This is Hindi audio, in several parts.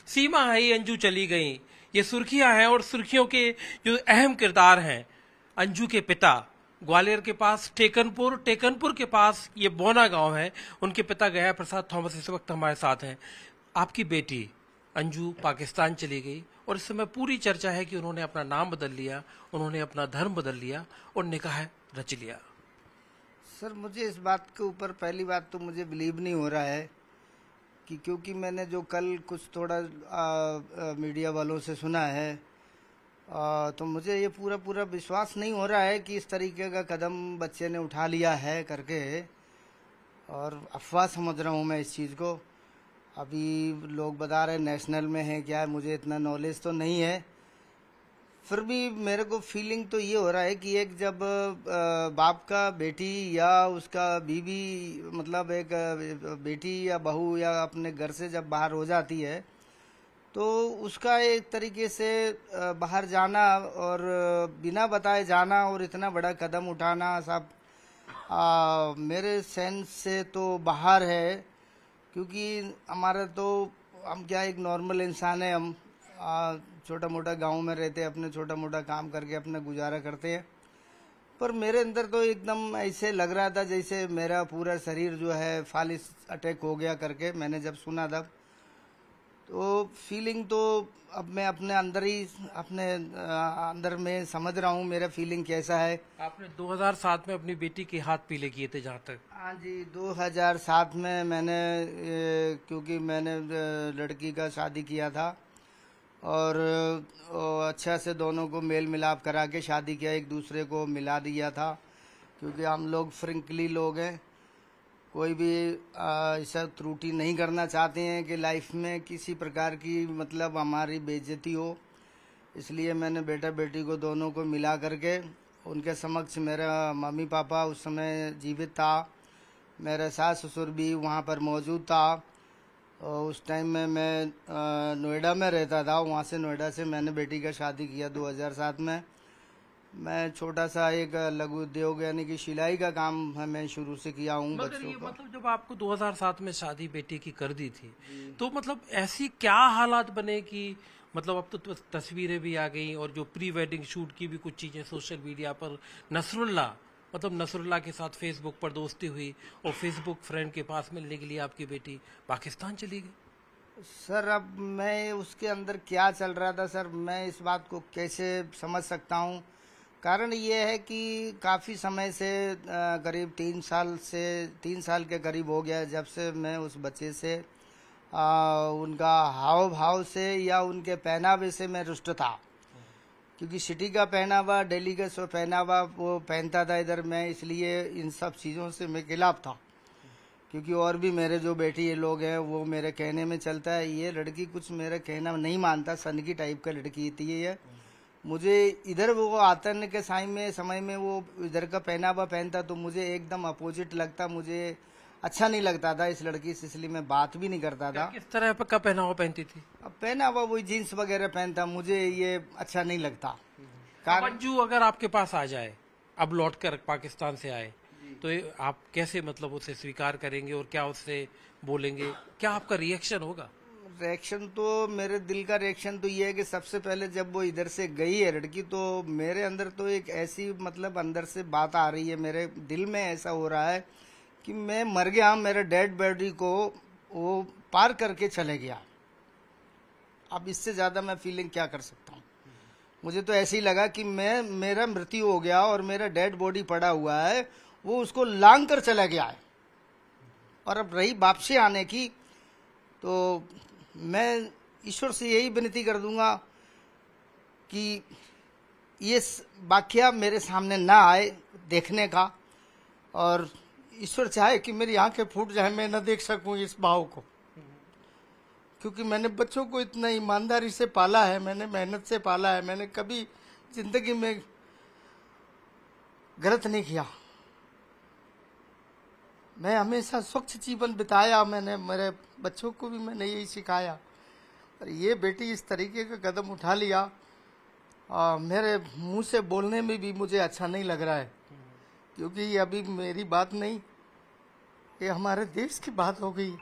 सीमा है ही, अंजू चली गई, ये सुर्खियां हैं। और सुर्खियों के जो अहम किरदार हैं, अंजू के पिता ग्वालियर के पास टेकनपुर, टेकनपुर के पास ये बोना गांव है, उनके पिता गया प्रसाद थॉमस इस वक्त हमारे साथ हैं। आपकी बेटी अंजू पाकिस्तान चली गई और इस समय पूरी चर्चा है कि उन्होंने अपना नाम बदल लिया, उन्होंने अपना धर्म बदल लिया और निकाह रच लिया। सर, मुझे इस बात के ऊपर पहली बात तो मुझे बिलीव नहीं हो रहा है कि, क्योंकि मैंने जो कल कुछ थोड़ा मीडिया वालों से सुना है, तो मुझे ये पूरा विश्वास नहीं हो रहा है कि इस तरीके का कदम बच्चे ने उठा लिया है करके, और अफवाह समझ रहा हूँ मैं इस चीज़ को। अभी लोग बता रहे नेशनल में है क्या है, मुझे इतना नॉलेज तो नहीं है, फिर भी मेरे को फीलिंग तो ये हो रहा है कि एक जब बाप का बेटी या उसका बीवी, मतलब एक बेटी या बहू या अपने घर से जब बाहर हो जाती है तो उसका एक तरीके से बाहर जाना और बिना बताए जाना और इतना बड़ा कदम उठाना सब मेरे सेंस से तो बाहर है। क्योंकि हमारा तो, हम क्या एक नॉर्मल इंसान है, हम छोटा मोटा गांव में रहते हैं, अपने छोटा मोटा काम करके अपना गुजारा करते हैं। पर मेरे अंदर तो एकदम ऐसे लग रहा था जैसे मेरा पूरा शरीर जो है फालिस अटैक हो गया करके, मैंने जब सुना था तो फीलिंग तो अब मैं अपने अंदर ही, अपने अंदर में समझ रहा हूँ मेरा फीलिंग कैसा है। आपने 2007 में अपनी बेटी के हाथ पीले किए थे जहाँ तक? हाँ जी, 2007 में मैंने, क्योंकि मैंने लड़की का शादी किया था और अच्छा से दोनों को मेल मिलाप करा के शादी किया, एक दूसरे को मिला दिया था। क्योंकि हम लोग फ्रेंकली लोग हैं, कोई भी ऐसा त्रुटि नहीं करना चाहते हैं कि लाइफ में किसी प्रकार की मतलब हमारी बेइज्जती हो। इसलिए मैंने बेटा बेटी को दोनों को मिला करके उनके समक्ष, मेरा मम्मी पापा उस समय जीवित था, मेरा सास ससुर भी वहाँ पर मौजूद था। और उस टाइम में मैं नोएडा में रहता था, वहाँ से नोएडा से मैंने बेटी का शादी किया 2007 में। मैं छोटा सा एक लघु उद्योग यानी कि सिलाई का काम मैं शुरू से किया हूँ बच्चों को। मतलब जब आपको 2007 में शादी बेटी की कर दी थी तो मतलब ऐसी क्या हालात बने कि मतलब अब तो तस्वीरें भी आ गई और जो प्री वेडिंग शूट की भी कुछ चीजें सोशल मीडिया पर, नसरुल्लाह के साथ फेसबुक पर दोस्ती हुई और फेसबुक फ्रेंड के पास मिलने के लिए आपकी बेटी पाकिस्तान चली गई। सर, अब मैं उसके अंदर क्या चल रहा था सर, मैं इस बात को कैसे समझ सकता हूँ। कारण ये है कि काफ़ी समय से, करीब 3 साल के करीब हो गया जब से मैं उस बच्चे से, उनका हाव भाव से या उनके पहनावे से मैं रुष्ट था। क्योंकि सिटी का पहनावा, दिल्ली का सो पहनावा वो पहनता था इधर, मैं इसलिए इन सब चीज़ों से मैं खिलाफ था। क्योंकि और भी मेरे जो बेटी ये लोग हैं वो मेरे कहने में चलता है, ये लड़की कुछ मेरा कहना नहीं मानता, सन की टाइप का लड़की थी ये। मुझे इधर वो आतन के समय में वो इधर का पहनावा पहनता तो मुझे एकदम अपोजिट लगता, मुझे अच्छा नहीं लगता था इस लड़की से, इसलिए मैं बात भी नहीं करता था। किस तरह का पहनावा पहनती थी? अब पहनावा वही जीन्स वगैरह पहनता, मुझे ये अच्छा नहीं लगता। अंजू अगर आपके पास आ जाए, अब लौटकर पाकिस्तान से आए, तो आप कैसे मतलब उसे स्वीकार करेंगे और क्या उससे बोलेंगे, क्या आपका रिएक्शन होगा? रिएक्शन तो, मेरे दिल का रिएक्शन तो ये है कि सबसे पहले जब वो इधर से गई है लड़की, तो मेरे अंदर तो एक ऐसी मतलब अंदर से बात आ रही है, मेरे दिल में ऐसा हो रहा है कि मैं मर गया, मेरे डेड बॉडी को वो पार करके चले गया। अब इससे ज़्यादा मैं फीलिंग क्या कर सकता हूँ। मुझे तो ऐसे ही लगा कि मेरा मृत्यु हो गया और मेरा डेड बॉडी पड़ा हुआ है, वो उसको लांग कर चला गया है। और अब रही वापसी आने की, तो मैं ईश्वर से यही विनती कर दूंगा कि ये वाकया मेरे सामने ना आए देखने का, और ईश्वर चाहे कि मेरी आंखें फूट जाए, मैं न देख सकूं इस भाव को। क्योंकि मैंने बच्चों को इतना ईमानदारी से पाला है, मैंने मेहनत से पाला है, मैंने कभी जिंदगी में गलत नहीं किया, मैं हमेशा स्वच्छ जीवन बिताया, मैंने मेरे बच्चों को भी मैंने यही सिखाया। और ये बेटी इस तरीके का कदम उठा लिया, मेरे मुंह से बोलने में भी मुझे अच्छा नहीं लग रहा है। क्योंकि ये अभी मेरी बात नहीं, ये हमारे देश की बात हो गई।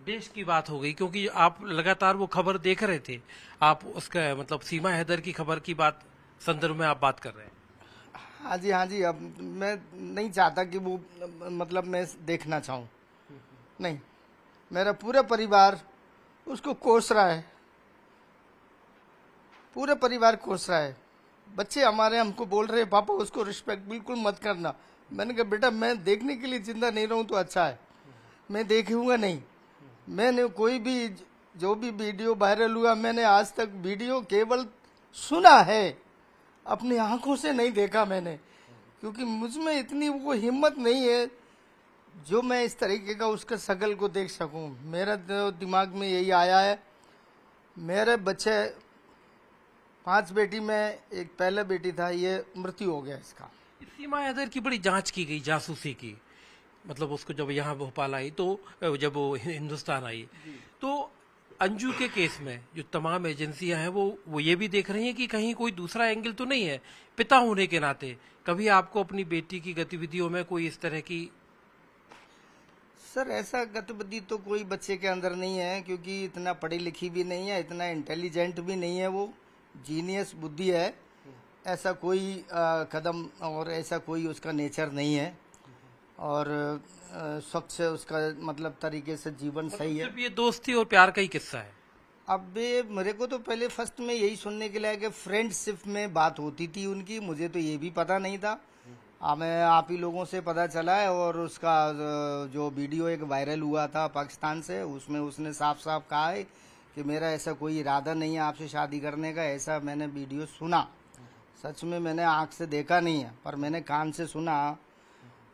देश की बात हो गई, क्योंकि आप लगातार वो खबर देख रहे थे, आप उसका मतलब सीमा हैदर की खबर की बात संदर्भ में आप बात कर रहे हैं। हाँ जी, हाँ जी। अब मैं नहीं चाहता कि वो मतलब मैं देखना चाहूँ, नहीं। मेरा पूरा परिवार उसको कोस रहा है, पूरा परिवार कोस रहा है। बच्चे हमारे हमको बोल रहे हैं पापा उसको रिस्पेक्ट बिल्कुल मत करना। मैंने कहा बेटा मैं देखने के लिए जिंदा नहीं रहूं तो अच्छा है, मैं देखूंगा नहीं। मैंने कोई भी जो भी वीडियो वायरल हुआ, मैंने आज तक वीडियो केवल सुना है, अपनी आंखों से नहीं देखा मैंने, क्योंकि मुझ में इतनी वो हिम्मत नहीं है जो मैं इस तरीके का उसके शकल को देख सकूं। मेरा दिमाग में यही आया है। मेरे बच्चे 5 बेटी में एक पहला बेटी था, ये मृत्यु हो गया इसका। सीमा हैदर की बड़ी जांच की गई जासूसी की, मतलब उसको जब यहाँ भोपाल आई तो जब वो हिंदुस्तान आई तो अंजू के केस में जो तमाम एजेंसियां हैं वो ये भी देख रही हैं कि कहीं कोई दूसरा एंगल तो नहीं है। पिता होने के नाते कभी आपको अपनी बेटी की गतिविधियों में कोई इस तरह की? सर ऐसा गतिविधि तो कोई बच्चे के अंदर नहीं है, क्योंकि इतना पढ़ी लिखी भी नहीं है, इतना इंटेलिजेंट भी नहीं है, वो जीनियस बुद्धि है। ऐसा कोई कदम और ऐसा कोई उसका नेचर नहीं है, और स्वच्छ उसका मतलब तरीके से जीवन सही है। ये दोस्ती और प्यार का ही किस्सा है। अब मेरे को तो पहले फर्स्ट में यही सुनने के लिए कि फ्रेंडशिप में बात होती थी उनकी, मुझे तो ये भी पता नहीं था। हमें आप ही लोगों से पता चला है, और उसका जो वीडियो एक वायरल हुआ था पाकिस्तान से, उसमें उसने साफ साफ कहा है कि मेरा ऐसा कोई इरादा नहीं है आपसे शादी करने का। ऐसा मैंने वीडियो सुना, सच में मैंने आंख से देखा नहीं है, पर मैंने कान से सुना।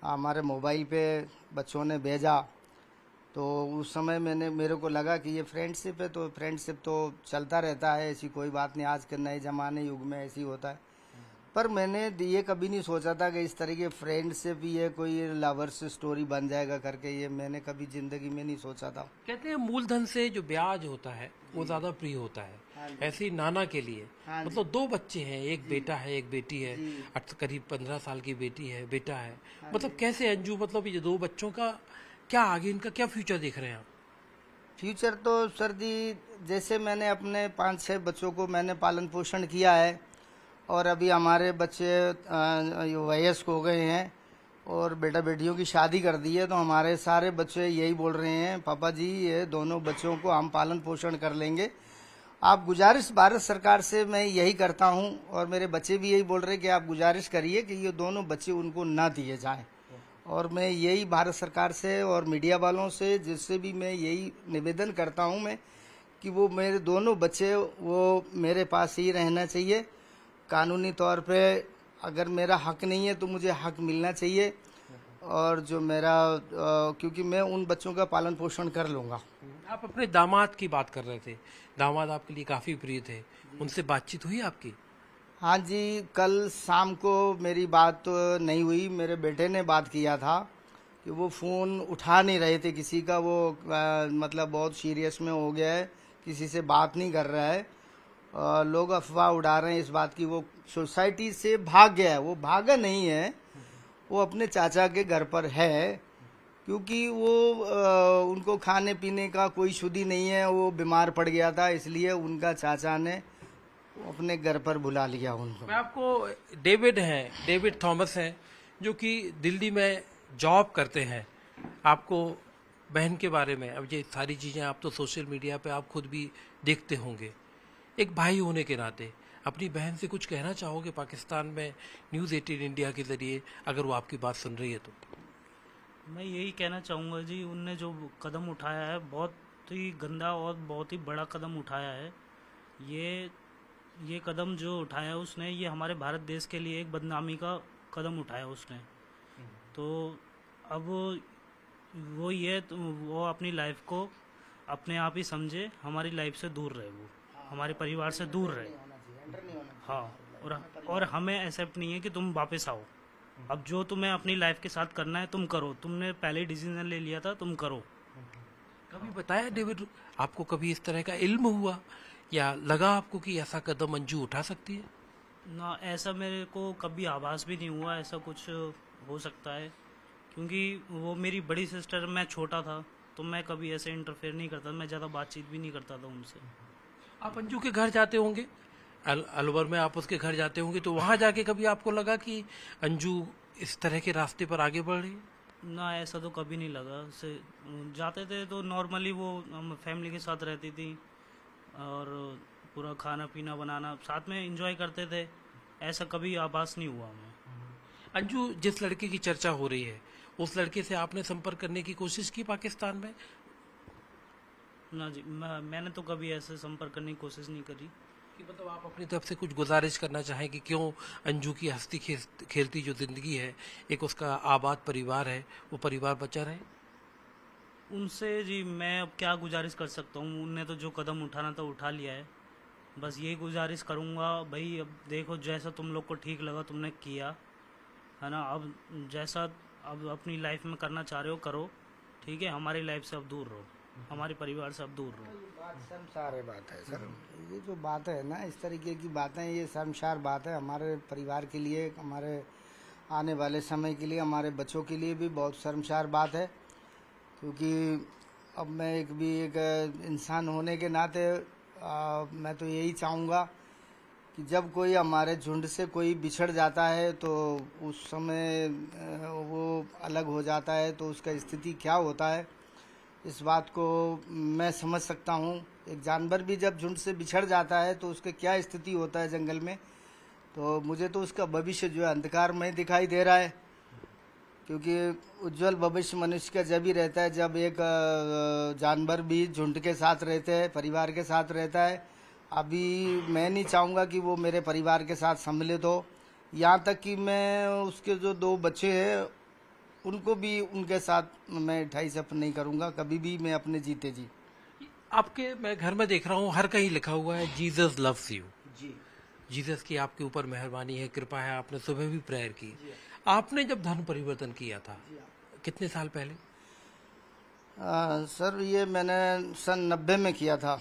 हमारे मोबाइल पे बच्चों ने भेजा, तो उस समय मेरे को लगा कि ये फ्रेंडशिप है, तो फ्रेंडशिप तो चलता रहता है, ऐसी कोई बात नहीं, आज के नए जमाने युग में ऐसी होता है। पर मैंने ये कभी नहीं सोचा था कि इस तरह के फ्रेंडशिप ये कोई लवर्स स्टोरी बन जाएगा करके, ये मैंने कभी जिंदगी में नहीं सोचा था। कहते हैं मूलधन से जो ब्याज होता है वो ज्यादा प्रिय होता है। ऐसे ही नाना के लिए मतलब 2 बच्चे हैं, एक बेटा है एक बेटी है, करीब 15 साल की बेटी है, बेटा है। मतलब कैसे अंजू, मतलब ये 2 बच्चों का क्या आगे इनका क्या फ्यूचर देख रहे हैं आप? फ्यूचर तो सर जी, जैसे मैंने अपने 5-6 बच्चों को मैंने पालन पोषण किया है, और अभी हमारे बच्चे वयस्क हो गए हैं और बेटा बेटियों की शादी कर दी है, तो हमारे सारे बच्चे यही बोल रहे हैं पापा जी ये दोनों बच्चों को हम पालन पोषण कर लेंगे। आप गुजारिश भारत सरकार से मैं यही करता हूं, और मेरे बच्चे भी यही बोल रहे हैं कि आप गुजारिश करिए कि ये दोनों बच्चे उनको ना दिए जाएं। और मैं यही भारत सरकार से और मीडिया वालों से जिससे भी मैं यही निवेदन करता हूं मैं कि वो मेरे दोनों बच्चे वो मेरे पास ही रहना चाहिए। कानूनी तौर पे अगर मेरा हक नहीं है तो मुझे हक मिलना चाहिए, और जो मेरा क्योंकि मैं उन बच्चों का पालन पोषण कर लूँगा। आप अपने दामाद की बात कर रहे थे, दामाद आपके लिए काफ़ी प्रिय थे, उनसे बातचीत हुई आपकी? हाँ जी, कल शाम को मेरी बात तो नहीं हुई, मेरे बेटे ने बात किया था कि वो फ़ोन उठा नहीं रहे थे किसी का, वो मतलब बहुत सीरियस में हो गया है, किसी से बात नहीं कर रहा है। लोग अफवाह उड़ा रहे हैं इस बात की वो सोसाइटी से भाग गया है। वो भागा नहीं है, वो अपने चाचा के घर पर है, क्योंकि वो उनको खाने पीने का कोई शुद्धि नहीं है, वो बीमार पड़ गया था, इसलिए उनका चाचा ने अपने घर पर बुला लिया उनको। मैं आपको डेविड थॉमस हैं जो कि दिल्ली में जॉब करते हैं, आपको बहन के बारे में, अब ये सारी चीज़ें आप तो सोशल मीडिया पे आप खुद भी देखते होंगे, एक भाई होने के नाते अपनी बहन से कुछ कहना चाहोगे पाकिस्तान में न्यूज़ 18 इंडिया के जरिए, अगर वो आपकी बात सुन रही है तो? मैं यही कहना चाहूँगा जी, उनने जो कदम उठाया है बहुत ही गंदा और बहुत ही बड़ा कदम उठाया है। ये कदम जो उठाया उसने, ये हमारे भारत देश के लिए एक बदनामी का कदम उठाया उसने। तो अब वो ये तो वो अपनी लाइफ को अपने आप ही समझे, हमारी लाइफ से दूर रहे, वो हमारे परिवार से दूर रहे। हाँ, और हमें एक्सेप्ट नहीं है कि तुम वापस आओ। अब जो तुम्हें अपनी लाइफ के साथ करना है तुम करो, तुमने पहले डिसीजन ले लिया था, तुम करो। कभी बताया डेविड आपको, कभी इस तरह का इल्म हुआ या लगा आपको कि ऐसा कदम अंजू उठा सकती है? ना, ऐसा मेरे को कभी आभास भी नहीं हुआ ऐसा कुछ हो सकता है, क्योंकि वो मेरी बड़ी सिस्टर, मैं छोटा था तो मैं कभी ऐसे इंटरफेयर नहीं करता, मैं ज़्यादा बातचीत भी नहीं करता था उनसे। आप अंजू के घर जाते होंगे, अलवर में आप उसके घर जाते होंगे, तो वहां जाके कभी आपको लगा कि अंजू इस तरह के रास्ते पर आगे बढ़ रही है? ना, ऐसा तो कभी नहीं लगा। से जाते थे तो नॉर्मली वो हम फैमिली के साथ रहती थी और पूरा खाना पीना बनाना साथ में एंजॉय करते थे, ऐसा कभी आभास नहीं हुआ हमें। अंजू, जिस लड़के की चर्चा हो रही है उस लड़के से आपने संपर्क करने की कोशिश की पाकिस्तान में? ना जी, मैंने तो कभी ऐसे संपर्क करने की कोशिश नहीं करी। कि मतलब आप अपनी तरफ से कुछ गुजारिश करना चाहें कि क्यों अंजू की हंसती खेलती जो जिंदगी है, एक उसका आबाद परिवार है, वो परिवार बचा रहे? उनसे जी मैं अब क्या गुजारिश कर सकता हूँ, उनने तो जो कदम उठाना था उठा लिया है। बस यही गुजारिश करूँगा, भाई अब देखो जैसा तुम लोग को ठीक लगा तुमने किया है ना, अब जैसा अब अपनी लाइफ में करना चाह रहे हो करो, ठीक है, हमारी लाइफ से अब दूर रहो, हमारे परिवार से अब दूर रहो। बात शर्मसार बात है सर, ये जो बात है ना, इस तरीके की बातें, ये शर्मसार बात है हमारे परिवार के लिए, हमारे आने वाले समय के लिए, हमारे बच्चों के लिए भी बहुत शर्मसार बात है। क्योंकि अब मैं एक इंसान होने के नाते मैं तो यही चाहूँगा कि जब कोई हमारे झुंड से कोई बिछड़ जाता है तो उस समय वो अलग हो जाता है तो उसका स्थिति क्या होता है, इस बात को मैं समझ सकता हूँ। एक जानवर भी जब झुंड से बिछड़ जाता है तो उसका क्या स्थिति होता है जंगल में, तो मुझे तो उसका भविष्य जो है अंधकारमय दिखाई दे रहा है। क्योंकि उज्जवल भविष्य मनुष्य का जब ही रहता है जब एक जानवर भी झुंड के साथ रहते हैं, परिवार के साथ रहता है। अभी मैं नहीं चाहूँगा कि वो मेरे परिवार के साथ सम्मिलित हो, यहाँ तक कि मैं उसके जो 2 बच्चे हैं उनको भी उनके साथ मैं 2.5 नहीं करूँगा कभी भी, मैं अपने जीते जी। आपके मैं घर में देख रहा हूँ हर कहीं लिखा हुआ है जीसस लव्स यू। जी, जीसस की आपके ऊपर मेहरबानी है, कृपा है, आपने सुबह भी प्रेयर की। आपने जब धर्म परिवर्तन किया था कितने साल पहले? सर ये मैंने सन 90 में किया था,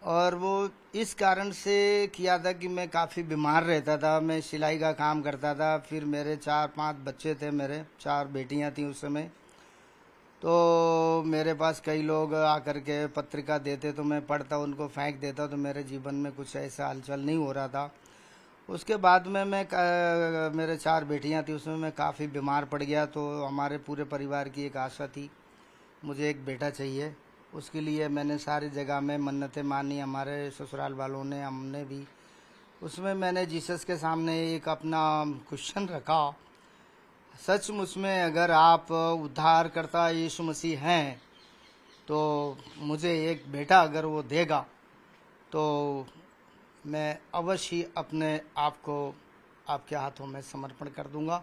और वो इस कारण से किया था कि मैं काफ़ी बीमार रहता था, मैं सिलाई का काम करता था, फिर मेरे 4-5 बच्चे थे, मेरे 4 बेटियां थीं उस समय। तो मेरे पास कई लोग आकर के पत्रिका देते तो मैं पढ़ता, उनको फेंक देता, तो मेरे जीवन में कुछ ऐसा हलचल नहीं हो रहा था। उसके बाद में मेरे 4 बेटियां थी, उसमें मैं काफ़ी बीमार पड़ गया। तो हमारे पूरे परिवार की एक आशा थी, मुझे एक बेटा चाहिए। उसके लिए मैंने सारी जगह में मन्नतें मानी, हमारे ससुराल वालों ने, हमने भी। उसमें मैंने जीसस के सामने एक अपना क्वेश्चन रखा, सचमुच में अगर आप उद्धारकर्ता यीशु मसीह हैं तो मुझे एक बेटा अगर वो देगा तो मैं अवश्य ही अपने आप को आपके हाथों में समर्पण कर दूंगा।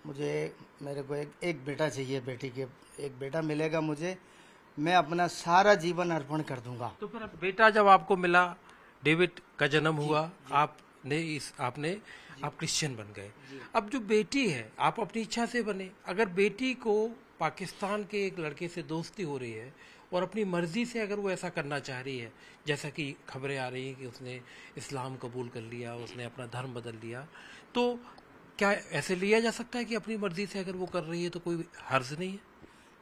मेरे को एक बेटा चाहिए, बेटी के एक बेटा मिलेगा मुझे, मैं अपना सारा जीवन अर्पण कर दूंगा। तो फिर बेटा जब आपको मिला, डेविड का जन्म हुआ, आप क्रिश्चियन बन गए। अब जो बेटी है, आप अपनी इच्छा से बने, अगर बेटी को पाकिस्तान के एक लड़के से दोस्ती हो रही है और अपनी मर्जी से अगर वो ऐसा करना चाह रही है, जैसा कि खबरें आ रही हैं कि उसने इस्लाम कबूल कर लिया, उसने अपना धर्म बदल लिया, तो क्या ऐसे लिया जा सकता है कि अपनी मर्जी से अगर वो कर रही है तो कोई हर्ज नहीं है?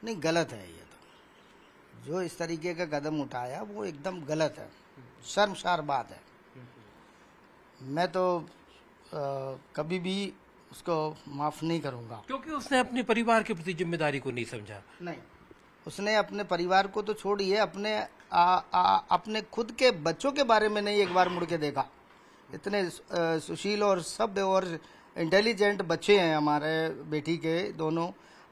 नहीं, गलत है। ये तो जो इस तरीके का कदम उठाया वो एकदम गलत है, शर्मसार बात है। मैं तो कभी भी उसको माफ नहीं करूंगा, क्योंकि उसने अपने परिवार के प्रति जिम्मेदारी को नहीं समझा। नहीं, उसने अपने परिवार को तो छोड़िए, अपने खुद के बच्चों के बारे में नहीं एक बार मुड़ के देखा। इतने सुशील और सभ्य और इंटेलिजेंट बच्चे हैं हमारे बेटी के दोनों।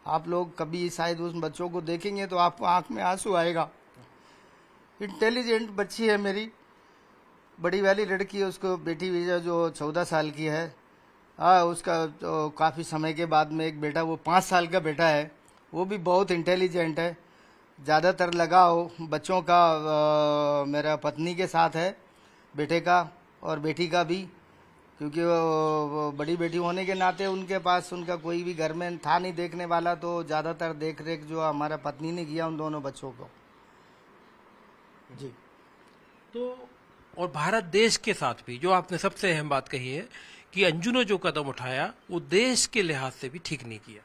आप लोग कभी शायद उस बच्चों को देखेंगे तो आपको आंख में आंसू आएगा। इंटेलिजेंट बच्ची है मेरी, बड़ी वाली लड़की है, उसको बेटी जो 14 साल की है। उसका तो काफ़ी समय के बाद में एक बेटा, वो 5 साल का बेटा है, वो भी बहुत इंटेलिजेंट है। ज़्यादातर लगाव बच्चों का मेरा पत्नी के साथ है, बेटे का और बेटी का भी, क्योंकि वो बड़ी बेटी होने के नाते उनके पास उनका कोई भी घर में था नहीं देखने वाला, तो ज़्यादातर देख रेख जो हमारा पत्नी ने किया उन दोनों बच्चों को। जी। तो और भारत देश के साथ भी जो आपने सबसे अहम बात कही है कि अंजू ने जो कदम उठाया वो देश के लिहाज से भी ठीक नहीं किया।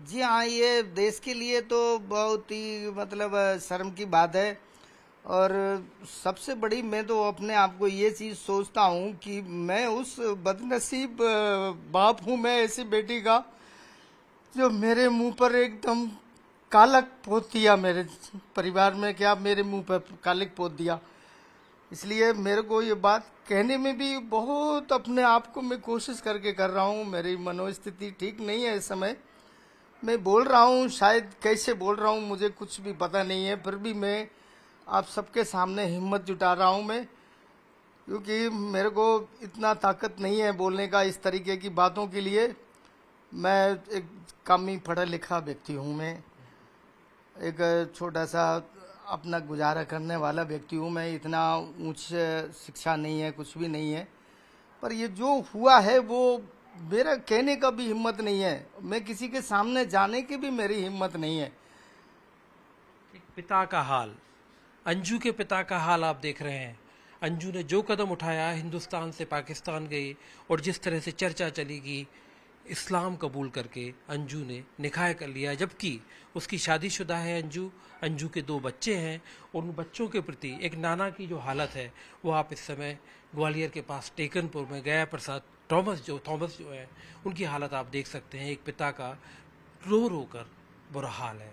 जी हाँ, ये देश के लिए तो बहुत ही मतलब शर्म की बात है। और सबसे बड़ी मैं तो अपने आप को ये चीज सोचता हूँ कि मैं उस बदनसीब बाप हूँ, मैं ऐसी बेटी का जो मेरे मुंह पर एकदम कालक पोत दिया, मेरे परिवार में क्या मेरे मुंह पर कालिक पोत दिया। इसलिए मेरे को ये बात कहने में भी बहुत अपने आप को मैं कोशिश करके कर रहा हूँ। मेरी मनोस्थिति ठीक नहीं है इस समय। मैं बोल रहा हूँ, शायद कैसे बोल रहा हूँ मुझे कुछ भी पता नहीं है, फिर भी मैं आप सबके सामने हिम्मत जुटा रहा हूँ मैं, क्योंकि मेरे को इतना ताकत नहीं है बोलने का इस तरीके की बातों के लिए। मैं एक कम ही पढ़ा लिखा व्यक्ति हूँ, मैं एक छोटा सा अपना गुजारा करने वाला व्यक्ति हूँ। मैं इतना उच्च शिक्षा नहीं है, कुछ भी नहीं है। पर ये जो हुआ है वो मेरा कहने का भी हिम्मत नहीं है, मैं किसी के सामने जाने की भी मेरी हिम्मत नहीं है। एक पिता का हाल, अंजू के पिता का हाल आप देख रहे हैं। अंजू ने जो कदम उठाया, हिंदुस्तान से पाकिस्तान गई और जिस तरह से चर्चा चली कि इस्लाम कबूल करके अंजू ने निकाह कर लिया, जबकि उसकी शादीशुदा है अंजू। अंजू के 2 बच्चे हैं और उन बच्चों के प्रति एक नाना की जो हालत है वो आप इस समय ग्वालियर के पास टेकनपुर में गया प्रसाद थॉमस जो है उनकी हालत आप देख सकते हैं। एक पिता का रो रो कर बुरा हाल है।